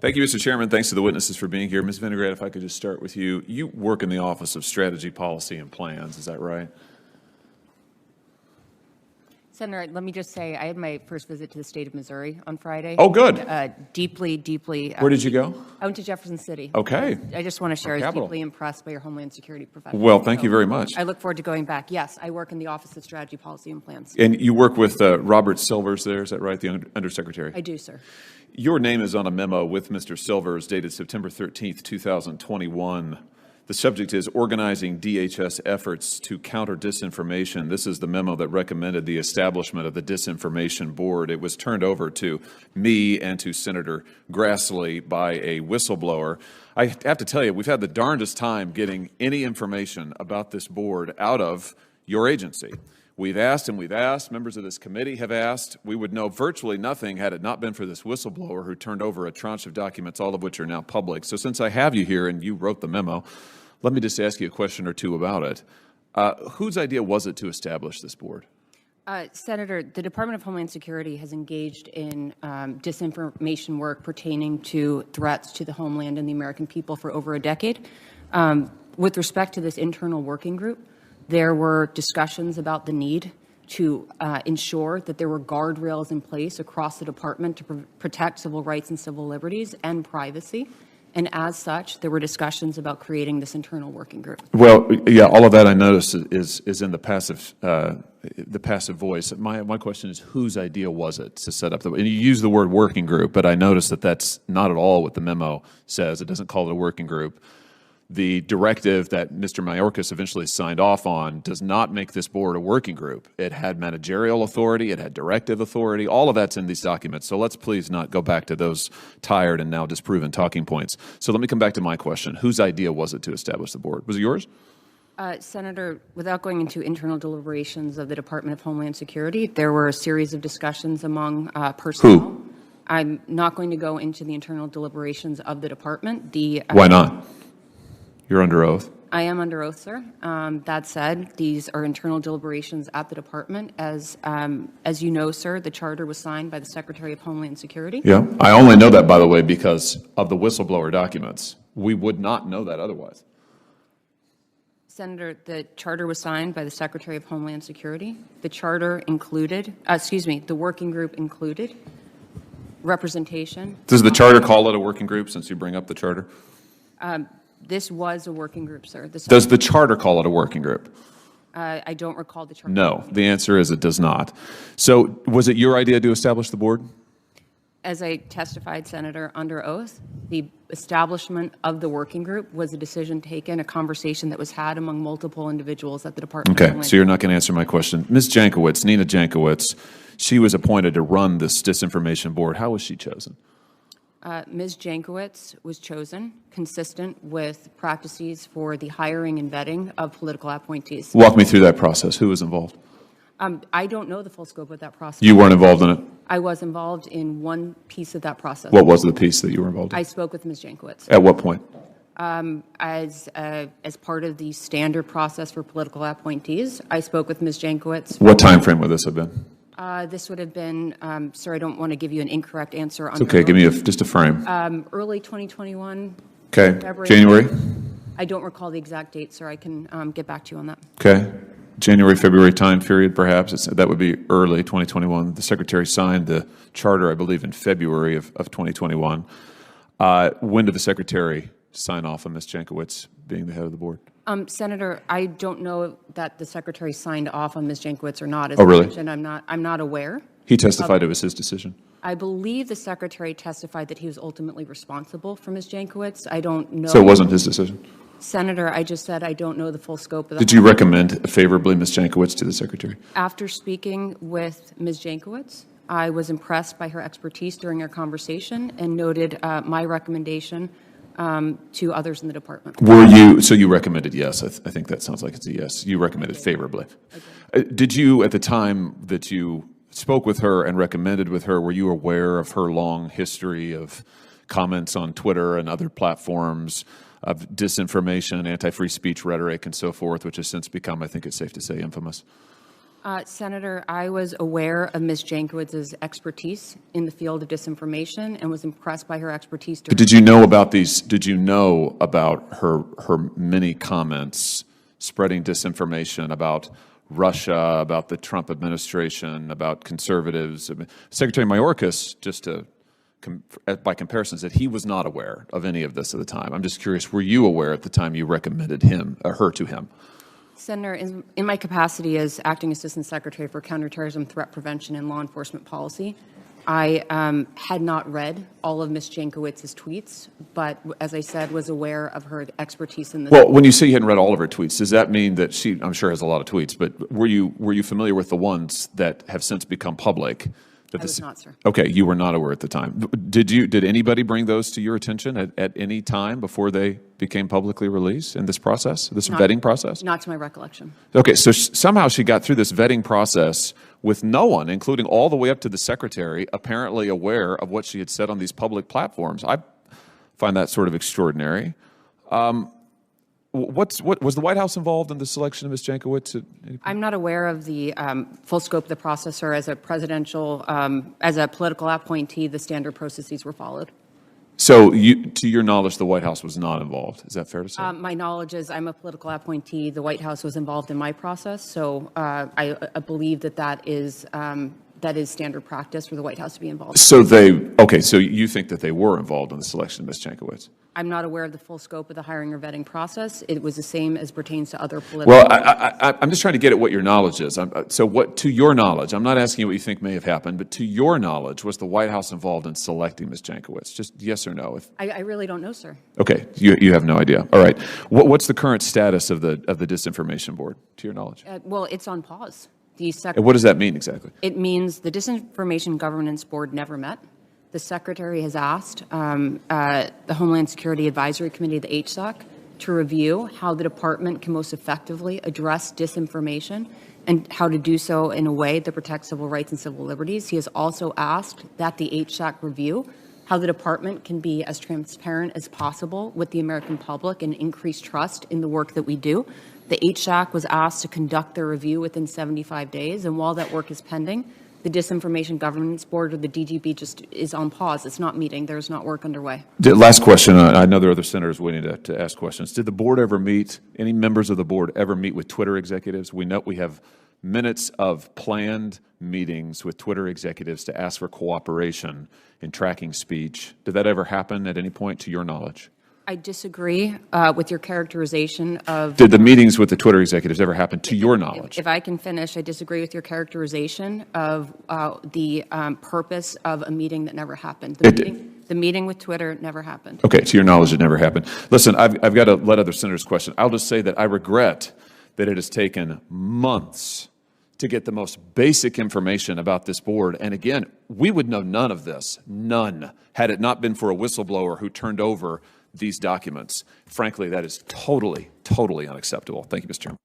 Thank you, Mr. Chairman. Thanks to the witnesses for being here. Ms. Vinograd, if I could just start with you. You work in the Office of Strategy, Policy, and Plans. Is that right? Senator, let me just say, I had my first visit to the state of Missouri on Friday. Oh, good. Deeply. Where did you go? I went to Jefferson City. Okay. I just want to share, I was deeply impressed by your Homeland Security professionals. Well, thank you very much. I look forward to going back. Yes, I work in the Office of Strategy, Policy, and Plans. And you work with Robert Silvers there, is that right, the Undersecretary? I do, sir. Your name is on a memo with Mr. Silvers dated September 13th, 2021. The subject is organizing DHS efforts to counter disinformation. This is the memo that recommended the establishment of the Disinformation Board. It was turned over to me and to Senator Grassley by a whistleblower. I have to tell you, we've had the darndest time getting any information about this board out of your agency. We've asked and we've asked, members of this committee have asked. We would know virtually nothing had it not been for this whistleblower who turned over a tranche of documents, all of which are now public. So since I have you here and you wrote the memo, let me just ask you a question or two about it. Whose idea was it to establish this board? Senator, the Department of Homeland Security has engaged in disinformation work pertaining to threats to the homeland and the American people for over a decade. With respect to this internal working group, there were discussions about the need to ensure that there were guardrails in place across the department to protect civil rights and civil liberties and privacy. And as such, there were discussions about creating this internal working group. Well, yeah, all of that I noticed is in the passive voice. My question is, whose idea was it to set up the? And you use the word working group, but I noticed that that's not at all what the memo says. It doesn't call it a working group. The directive that Mr. Mayorkas eventually signed off on does not make this board a working group. It had managerial authority, it had directive authority, all of that's in these documents. So let's please not go back to those tired and now disproven talking points. So let me come back to my question. Whose idea was it to establish the board? Was it yours? Senator, without going into internal deliberations of the Department of Homeland Security, there were a series of discussions among personnel. Who? I'm not going to go into the internal deliberations of the department. Why not? You're under oath. I am under oath, sir. That said, these are internal deliberations at the department. As you know, sir, the charter was signed by the Secretary of Homeland Security. Yeah, I only know that, by the way, because of the whistleblower documents. We would not know that otherwise. Senator, the charter was signed by the Secretary of Homeland Security. The charter included, the working group included representation. Does the charter call it a working group, since you bring up the charter? This was a working group, sir. Does the charter call it a working group? I don't recall the charter. No, the answer is it does not. So was it your idea to establish the board? As I testified, Senator, under oath, the establishment of the working group was a decision taken, a conversation that was had among multiple individuals at the Department of Homeland. So you're not going to answer my question. Ms. Jankowicz, Nina Jankowicz, she was appointed to run this disinformation board. How was she chosen? Ms. Jankowicz was chosen consistent with practices for the hiring and vetting of political appointees. Walk me through that process. Who was involved? I don't know the full scope of that process. You weren't involved in it? I was involved in one piece of that process. What was the piece that you were involved in? I spoke with Ms. Jankowicz. At what point? As part of the standard process for political appointees, I spoke with Ms. Jankowicz. What time frame would this have been? This would have been, sir, I don't want to give you an incorrect answer. It's okay. Give me just a frame. Early 2021. Okay. February. January? I don't recall the exact date, sir. I can get back to you on that. Okay. January, February time period, perhaps. That would be early 2021. The Secretary signed the charter, I believe, in February of 2021. When did the Secretary sign off on Ms. Jankowicz being the head of the board? Senator, I don't know that the Secretary signed off on Ms. Jankowicz or not. As really? I mentioned, I'm not aware. He testified it was his decision. I believe the Secretary testified that he was ultimately responsible for Ms. Jankowicz. I don't know. So it wasn't his decision? Senator, I just said I don't know the full scope of that. Did you recommend favorably Ms. Jankowicz to the Secretary? After speaking with Ms. Jankowicz, I was impressed by her expertise during our conversation and noted my recommendation to others in the department. So you recommended yes. I think that sounds like it's a yes. You recommended favorably. Did you, at the time that you spoke with her and recommended with her, were you aware of her long history of comments on Twitter and other platforms of disinformation, anti-free speech rhetoric, and so forth, which has since become, I think it's safe to say, infamous? Senator, I was aware of Ms. Jankowicz's expertise in the field of disinformation and was impressed by her expertise. Did you know about these? Did you know about her many comments spreading disinformation about Russia, about the Trump administration, about conservatives? Secretary Mayorkas, by comparison, said he was not aware of any of this at the time. I'm just curious, were you aware at the time you recommended her to him? Senator, in my capacity as Acting Assistant Secretary for Counterterrorism, Threat Prevention, and Law Enforcement Policy, I had not read all of Ms. Jankowicz's tweets, but as I said, was aware of her expertise in this. Well, when you say you hadn't read all of her tweets, does that mean that she, I'm sure, has a lot of tweets, but were you familiar with the ones that have since become public? I was not, sir. Okay, you were not aware at the time. Did anybody bring those to your attention at any time before they became publicly released in this process, this vetting process? Not to my recollection. Okay, so somehow she got through this vetting process with no one, including all the way up to the secretary, apparently aware of what she had said on these public platforms. I find that sort of extraordinary. Was the White House involved in the selection of Ms. Jankowicz? I'm not aware of the full scope of the process, or as a as a political appointee, the standard processes were followed. So, to your knowledge, the White House was not involved. Is that fair to say? My knowledge is I'm a political appointee. The White House was involved in my process, so I believe that is standard practice for the White House to be involved. So so you think that they were involved in the selection of Ms. Jankowicz? I'm not aware of the full scope of the hiring or vetting process. It was the same as pertains to other political. Well, I'm just trying to get at what your knowledge is. To your knowledge, I'm not asking you what you think may have happened, but to your knowledge, was the White House involved in selecting Ms. Jankowicz? Just yes or no. I really don't know, sir. Okay, you have no idea. All right. What's the current status of the Disinformation Board, to your knowledge? Well, it's on pause. And what does that mean exactly? It means the Disinformation Governance Board never met. The Secretary has asked the Homeland Security Advisory Committee, the HSOC, to review how the department can most effectively address disinformation and how to do so in a way that protects civil rights and civil liberties. He has also asked that the HSOC review how the department can be as transparent as possible with the American public and increase trust in the work that we do. The HSOC was asked to conduct their review within 75 days, and while that work is pending, the Disinformation Governance Board, or the DGB, just is on pause. It's not meeting. There's not work underway. Last question. I know there are other senators waiting to ask questions. Did the board ever meet, any members of the board ever meet with Twitter executives? We know we have minutes of planned meetings with Twitter executives to ask for cooperation in tracking speech. Did that ever happen at any point, to your knowledge? I disagree with your characterization of... Did the meetings with the Twitter executives ever happen, to your knowledge? If I can finish, I disagree with your characterization of the purpose of a meeting that never happened. The meeting with Twitter never happened. Okay, to your knowledge, it never happened. Listen, I've got to let other senators question. I'll just say that I regret that it has taken months to get the most basic information about this board. And again, we would know none of this, none, had it not been for a whistleblower who turned over these documents. Frankly, that is totally, totally unacceptable. Thank you, Mr. Chairman.